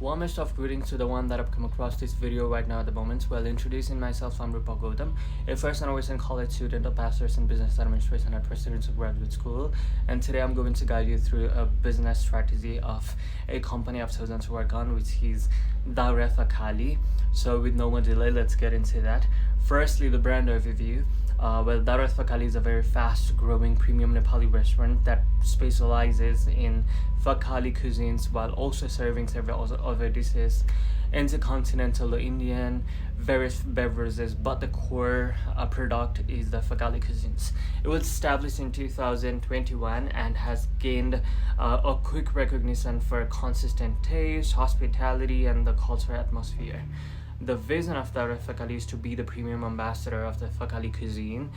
Warmest of greetings to the one that I've come across this video right now at the moment. Well, introducing myself, I'm Rupa Gautam, a first generation college student of Bachelor's in Business Administration at Presidential Graduate School. And today I'm going to guide you through a business strategy of a company I've chosen to work on, which is Daura Fakhali. So with no more delay, let's get into that. Firstly, the brand overview. Daura Fakhali is a very fast-growing premium Nepali restaurant that specializes in Fakhali cuisines while also serving several other dishes, intercontinental Indian, various beverages, but the core product is the Fakhali cuisines. It was established in 2021 and has gained a quick recognition for consistent taste, hospitality, and the cultural atmosphere. The vision of Daura Fakhali is to be the premium ambassador of the Fakhali cuisine,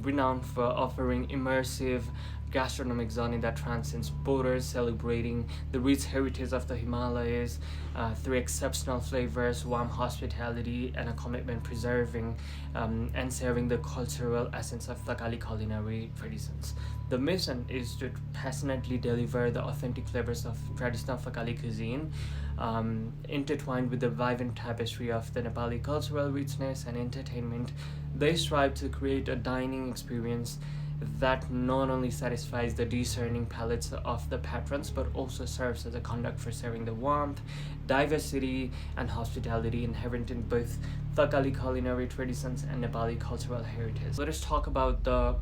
renowned for offering immersive gastronomic journey that transcends borders, celebrating the rich heritage of the Himalayas through exceptional flavors, warm hospitality, and a commitment preserving and serving the cultural essence of Fakhali culinary traditions. The mission is to passionately deliver the authentic flavors of traditional Fakhali cuisine, intertwined with the vibrant tapestry of the Nepali cultural richness and entertainment. They strive to create a dining experience that not only satisfies the discerning palates of the patrons but also serves as a conduct for serving the warmth, diversity, and hospitality inherent in both Fakhali culinary traditions and Nepali cultural heritage. Let us talk about the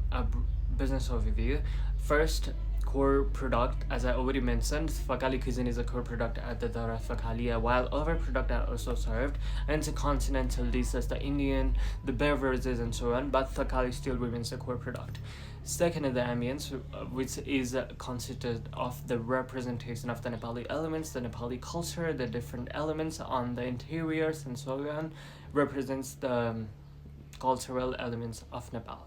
business overview. First, core product. As I already mentioned, Fakhali cuisine is a core product at the Daura Fakhali, while other products are also served, intercontinental dishes, the Indian, the beverages, and so on, but Fakhali still remains a core product. Second is the ambience, which is consisted of the representation of the Nepali elements, the Nepali culture, the different elements on the interiors, and so on, represents the cultural elements of Nepal.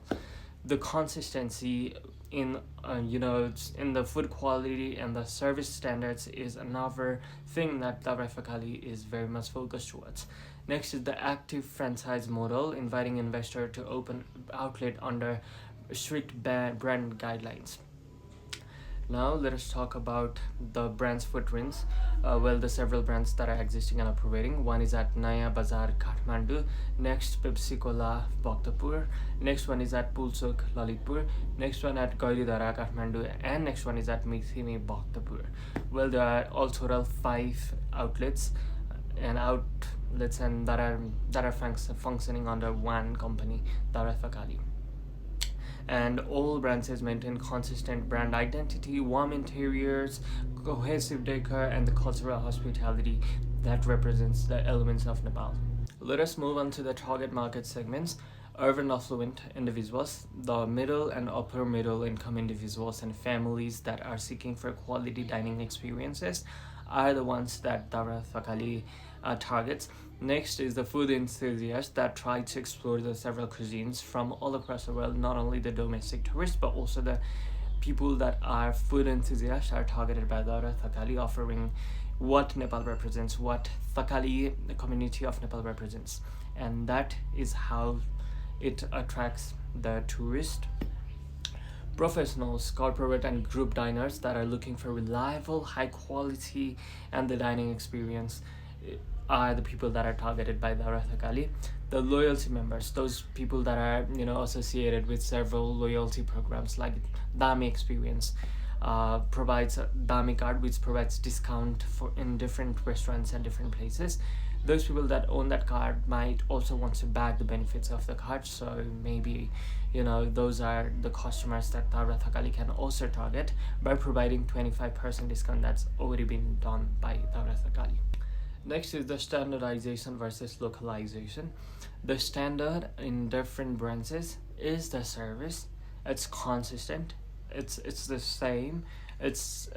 The consistency in in the food quality and the service standards is another thing that Daura Fakhali is very much focused towards. Next is the active franchise model, inviting investor to open outlet under strict brand guidelines. Now let us talk about the brand's footprints. The several brands that are existing and operating. One is at Naya Bazar, Kathmandu. Next, Pepsi Cola, Bhaktapur. Next one is at Pulchok, Lalitpur. Next one at Gaididara, Kathmandu. And next one is at Mithimi, Bhaktapur. Well, there are all total 5 outlets and outlets and that are functioning under one company, Daura Fakhali. And all branches maintain consistent brand identity, warm interiors, cohesive decor, and the cultural hospitality that represents the elements of Nepal. Let us move on to the target market segments. Urban affluent individuals, the middle and upper middle income individuals, and families that are seeking for quality dining experiences are the ones that Daura Fakhali targets. Next is the food enthusiasts that try to explore the several cuisines from all across the world. Not only the domestic tourists but also the people that are food enthusiasts are targeted by Daura Fakhali, offering what Nepal represents, what Fakhali, the community of Nepal represents, and that is how it attracts the tourist. Professionals, corporate and group diners that are looking for reliable, high quality, and the dining experience are the people that are targeted by Daura Fakhali. The loyalty members, those people that are associated with several loyalty programs like Dami Experience, provides a Dami card which provides discount for in different restaurants and different places. Those people that own that card might also want to bag the benefits of the card, so maybe those are the customers that Daura Fakhali can also target by providing 25% discount that's already been done by Daura Fakhali. Next is the standardization versus localization. The standard in different branches is the service. It's consistent. It's the same. It's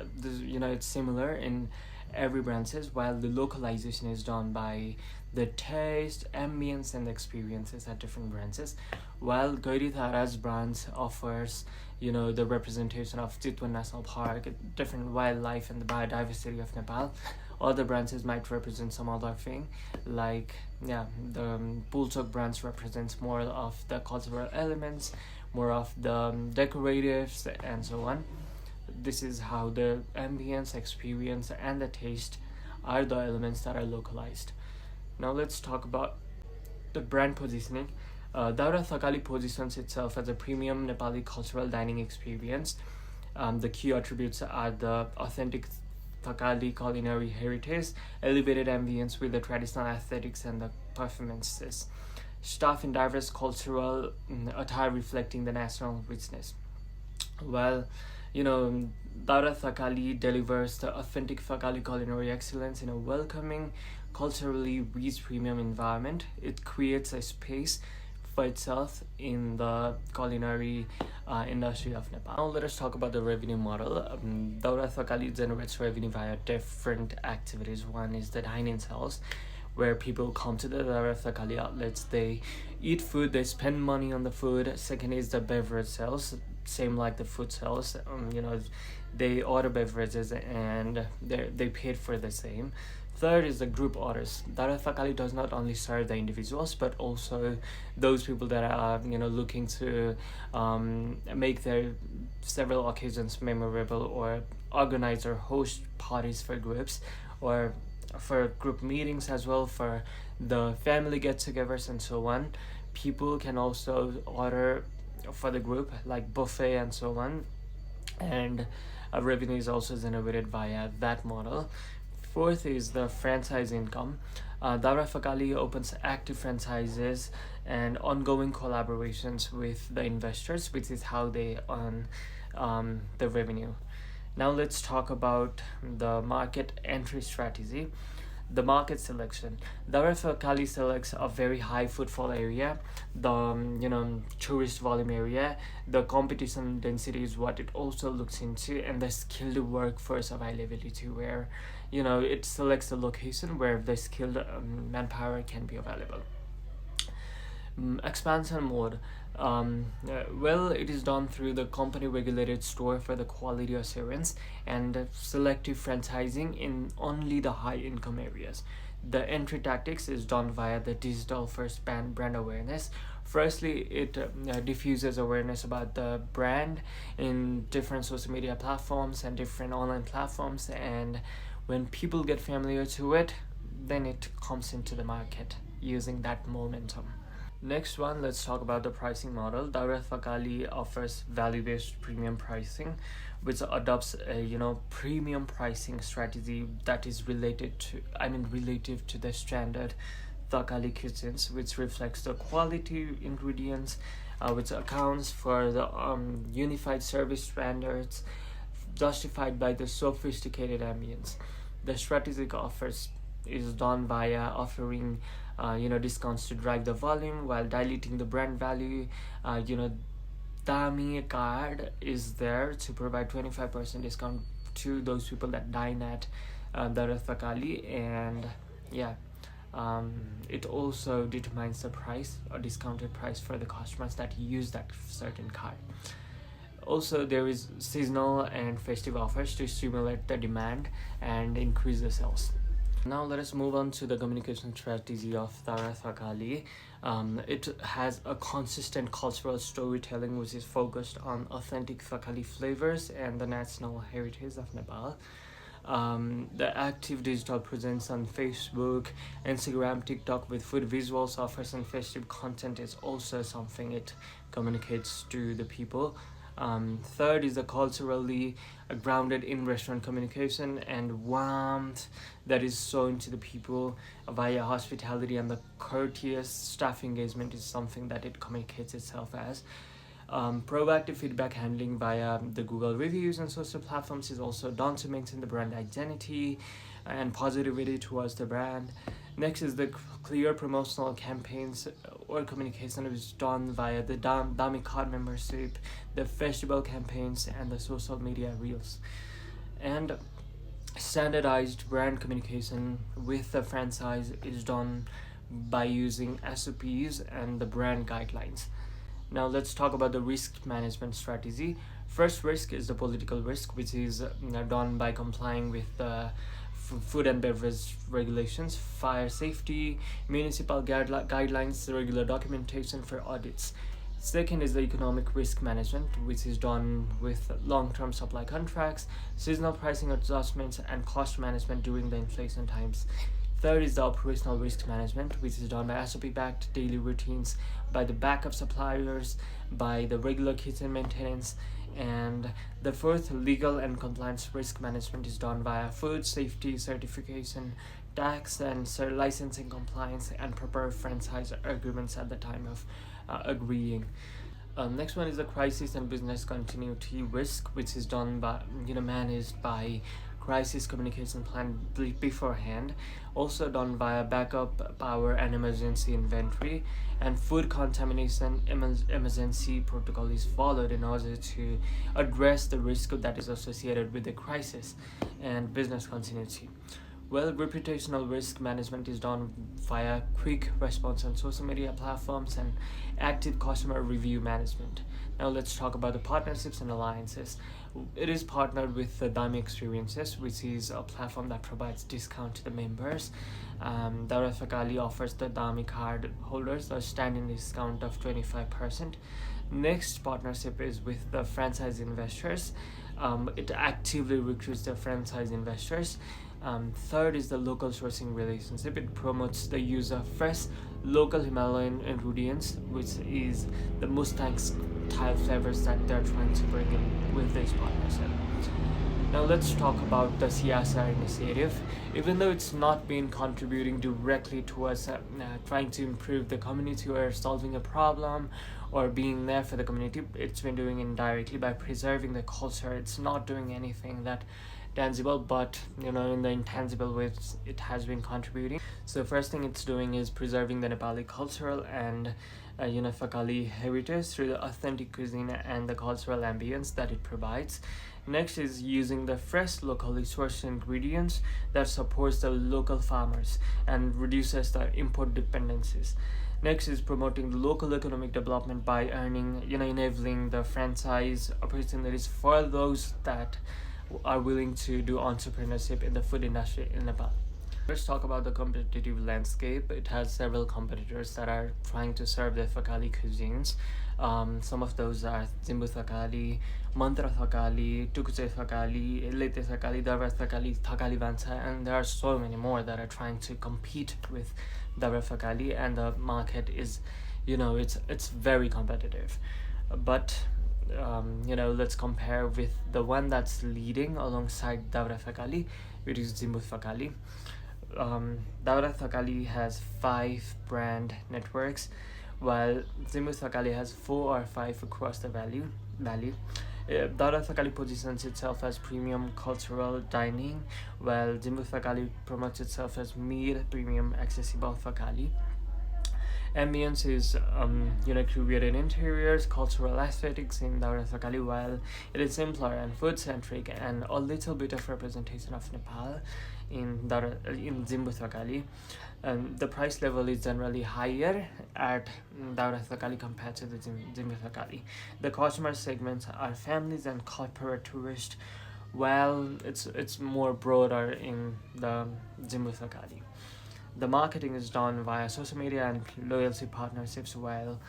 similar in every branches, while the localization is done by the taste, ambience, and experiences at different branches. While Gaididara's branch offers the representation of Chitwan National Park, different wildlife, and the biodiversity of Nepal, other branches might represent some other thing, like the Pulchok branch represents more of the cultural elements, more of the decoratives, and so on. This is how the ambience, experience, and the taste are the elements that are localized. Now let's talk about the brand positioning. Daura Thakali positions itself as a premium Nepali cultural dining experience. The key attributes are the authentic Thakali culinary heritage, elevated ambience with the traditional aesthetics and the performances, staff in diverse cultural attire reflecting the national richness. Well, Daura Thakali delivers the authentic Thakali culinary excellence in a welcoming, culturally rich premium environment. It creates a space for itself in the culinary industry of Nepal. Now let us talk about the revenue model. Daura Thakali generates revenue via different activities. One is the dine-in sales, where people come to the Daura Thakali outlets, they eat food, they spend money on the food. Second is the beverage sales, same like the food sales. They order beverages and they paid for the same. Third is the group orders. Daura Thakali does not only serve the individuals but also those people that are looking to make their several occasions memorable, or organize or host parties for groups, or for group meetings as well, for the family get-togethers and so on. People can also order for the group like buffet and so on, and revenue is also generated via that model. Fourth is the franchise income. Daura Thakali opens active franchises and ongoing collaborations with the investors, which is how they earn the revenue. Now let's talk about the market entry strategy. The market selection. Daura Thakali selects a very high footfall area, the tourist volume area. The competition density is what it also looks into, and the skilled workforce availability, where it selects a location where the skilled manpower can be available. Expansion mode. It is done through the company regulated store for the quality assurance and selective franchising in only the high income areas. The entry tactics is done via the digital first brand awareness. Firstly, it diffuses awareness about the brand in different social media platforms and different online platforms, and when people get familiar to it, then it comes into the market using that momentum. Next one, let's talk about the pricing model. Daura Thakali offers value-based premium pricing, which adopts a premium pricing strategy that is relative to the standard Thakali cuisines, which reflects the quality ingredients, which accounts for the unified service standards justified by the sophisticated ambience. The strategic offers is done via offering discounts to drive the volume while diluting the brand value. Dami card is there to provide 25% discount to those people that dine at Daura Thakali, and it also determines the price or discounted price for the customers that use that certain card. Also, there is seasonal and festive offers to stimulate the demand and increase the sales. Now let us move on to the communication strategy of Daura Thakali. It has a consistent cultural storytelling which is focused on authentic Thakali flavors and the national heritage of Nepal. The active digital presence on Facebook, Instagram, TikTok with food visuals, offers and festive content is also something it communicates to the people. Third is the culturally grounded in restaurant communication and warmth that is shown to the people via hospitality, and the courteous staff engagement is something that it communicates itself as. Proactive feedback handling via the Google reviews and social platforms is also done to maintain the brand identity and positivity towards the brand. Next is the clear promotional campaigns or communication is done via the Dami card membership, the festival campaigns, and the social media reels. And standardized brand communication with the franchise is done by using SOPs and the brand guidelines. Now let's talk about the risk management strategy. First risk is the political risk, which is done by complying with the food and beverage regulations, fire safety, municipal guidelines, regular documentation for audits. Second is the economic risk management, which is done with long-term supply contracts, seasonal pricing adjustments, and cost management during the inflation times. Third is the operational risk management, which is done by SOP-backed daily routines, by the backup suppliers, by the regular kitchen maintenance, and the fourth, legal and compliance risk management, is done via food safety certification, tax and licensing compliance, and proper franchise agreements at the time of agreeing. Next one is the crisis and business continuity risk, which is done by managed by crisis communication plan beforehand, also done via backup power and emergency inventory, and food contamination emergency protocol is followed in order to address the risk that is associated with the crisis and business continuity. Well, reputational risk management is done via quick response on social media platforms and active customer review management. Now let's talk about the partnerships and alliances. It is partnered with the Dami Experiences, which is a platform that provides discount to the members. Daura Fakali offers the Dami card holders a standing discount of 25%. Next partnership is with the franchise investors. It actively recruits the franchise investors. Third is the local sourcing relationship. It promotes the use of fresh local Himalayan ingredients, which is the Mustang style flavors that they're trying to bring in with this partnership. Now let's talk about the CSR initiative. Even though it's not been contributing directly towards trying to improve the community or solving a problem or being there for the community, it's been doing indirectly by preserving the culture. It's not doing anything that tangible, but in the intangible ways it has been contributing. So first thing it's doing is preserving the Nepali cultural and Fakali heritage through the authentic cuisine and the cultural ambience that it provides. Next is using the fresh locally sourced ingredients that supports the local farmers and reduces the import dependencies. Next is promoting the local economic development by enabling the franchise opportunities for those that are willing to do entrepreneurship in the food industry in Nepal. Let's talk about the competitive landscape. It has several competitors that are trying to serve the Fakali cuisines. Some of those are Jimbu Thakali, Mantra Thakali, Tukuche Thakali, Lete Thakali, Darbar Thakali, Thakali Vancha, and there are so many more that are trying to compete with Darbar Thakali, and the market is, it's very competitive. But let's compare with the one that's leading alongside Daura Thakali, which is Jimbu Thakali. Daura Thakali has 5 brand networks, while Jimbu Thakali has 4 or 5 across the valley. Daura Thakali positions itself as premium cultural dining, while Jimbu Thakali promotes itself as mid-premium accessible Thakali. Ambience is curated interiors, cultural aesthetics in Daura Thakali, while it is simpler and food-centric, and a little bit of representation of Nepal in Jimbu Thakali. The price level is generally higher at Daura Thakali compared to the Jimbu Thakali. The customer segments are families and corporate tourists, while it's more broader in the Jimbu Thakali. The marketing is done via social media and loyalty partnerships, while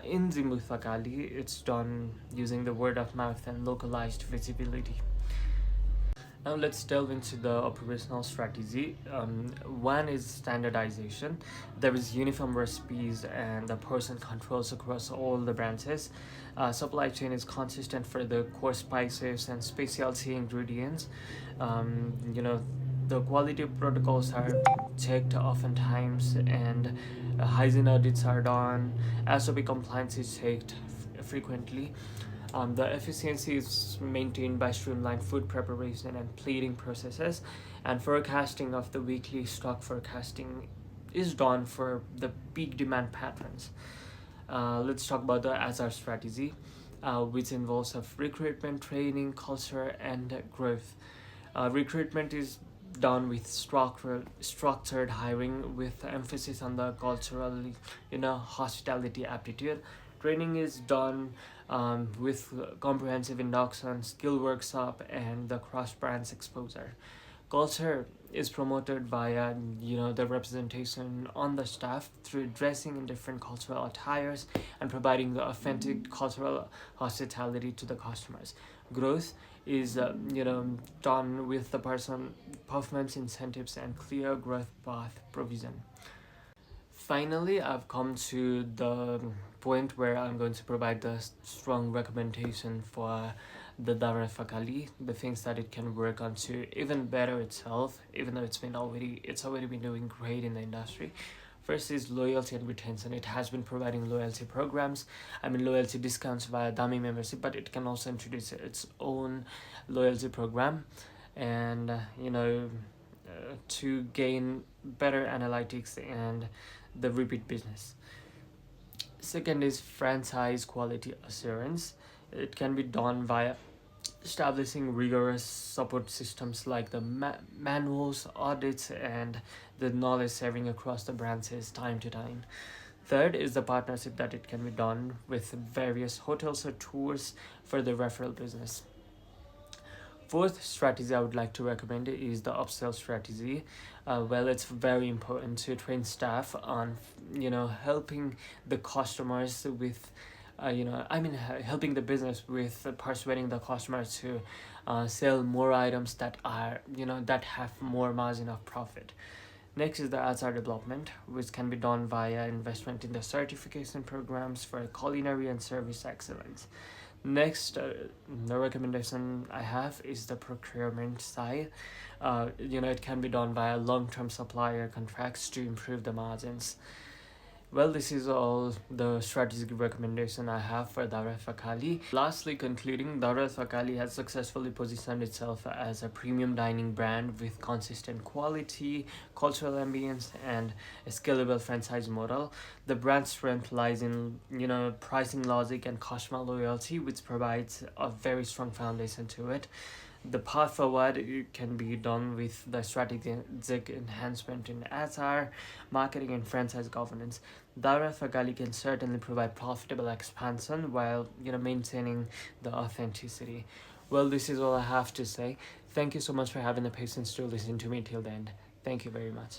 in Jimbu Thakali, it's done using the word of mouth and localized visibility. Now let's delve into the operational strategy. One is standardization. There is uniform recipes and the portion controls across all the branches. Supply chain is consistent for the core spices and specialty ingredients. The quality protocols are checked oftentimes, and hygiene audits are done. SOP compliance is checked frequently. The efficiency is maintained by streamlined food preparation and plating processes, and forecasting of the weekly stock forecasting is done for the peak demand patterns. Let's talk about the ASAR strategy, which involves of recruitment, training, culture, and growth. Recruitment is done with structured hiring with emphasis on the cultural, hospitality aptitude. Training is done with comprehensive induction, skill workshop, and the cross brands exposure. Culture is promoted via the representation on the staff through dressing in different cultural attires and providing the authentic cultural hospitality to the customers. Growth is done with the person performance incentives and clear growth path provision. Finally, I've come to the point where I'm going to provide the strong recommendation for the Dara Fakali, the things that it can work on to even better itself, even though it's already been doing great in the industry. First is loyalty and retention. It has been providing loyalty programs, loyalty discounts via Dami membership, but it can also introduce its own loyalty program and to gain better analytics and the repeat business. Second is franchise quality assurance. It can be done via establishing rigorous support systems like the manuals, audits, and the knowledge sharing across the branches time to time. Third is the partnership that it can be done with various hotels or tours for the referral business. Fourth strategy I would like to recommend is the upsell strategy. It's very important to train staff on helping the customers with helping the business with persuading the customers to sell more items that are that have more margin of profit. Next is the HR development, which can be done via investment in the certification programs for culinary and service excellence. Next, the recommendation I have is the procurement side. It can be done via long-term supplier contracts to improve the margins. Well, this is all the strategic recommendation I have for Dara Fakali. Lastly, concluding, Dara Fakali has successfully positioned itself as a premium dining brand with consistent quality, cultural ambience, and a scalable franchise model. The brand's strength lies in pricing logic and customer loyalty, which provides a very strong foundation to it. The path forward can be done with the strategic enhancement in HR, marketing, and franchise governance. Dara Fakali can certainly provide profitable expansion while maintaining the authenticity. Well, this is all I have to say. Thank you so much for having the patience to listen to me till the end. Thank you very much.